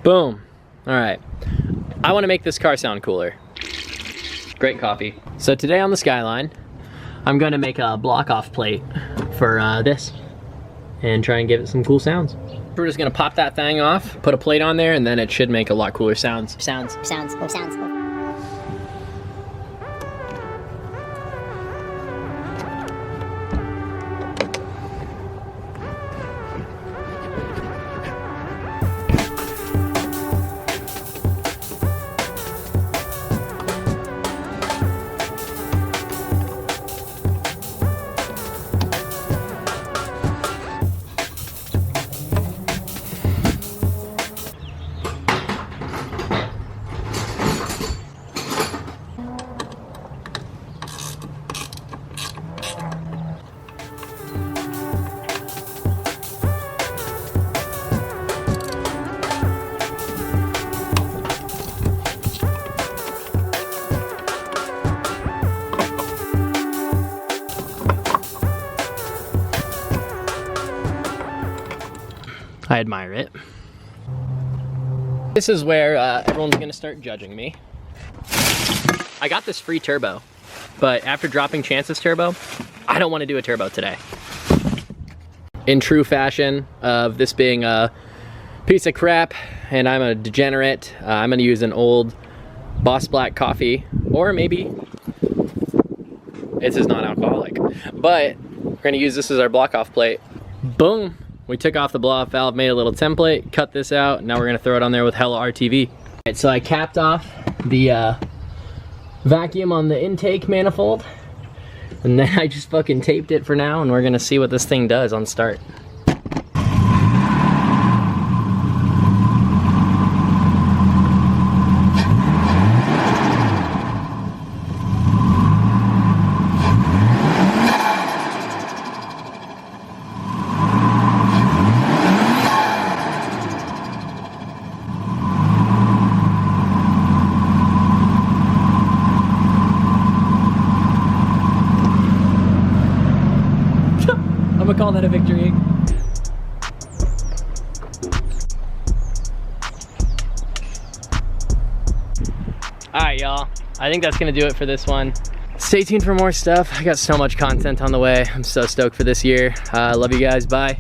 Boom. All right. I want to make this car sound cooler. Great coffee. So today on the Skyline, I'm going to make a block-off plate for this and try and give it some cool sounds. We're just going to pop that thing off, put a plate on there, and then it should make a lot cooler sounds. Sounds. I admire it. This is where everyone's gonna start judging me. I got this free turbo, but after dropping Chance's turbo, I don't want to do a turbo today. In true fashion of this being a piece of crap and I'm a degenerate, I'm gonna use an old Boss Black coffee, or maybe this is non-alcoholic, but we're gonna use this as our block-off plate. Boom. We took off the blow-off valve, made a little template, cut this out, now we're gonna throw it on there with hella RTV. Right, so I capped off the vacuum on the intake manifold, and then I just fucking taped it for now, and we're gonna see what this thing does on start. I'm gonna call that a victory. Alright, y'all. I think that's gonna do it for this one. Stay tuned for more stuff. I got so much content on the way. I'm so stoked for this year. Love you guys. Bye.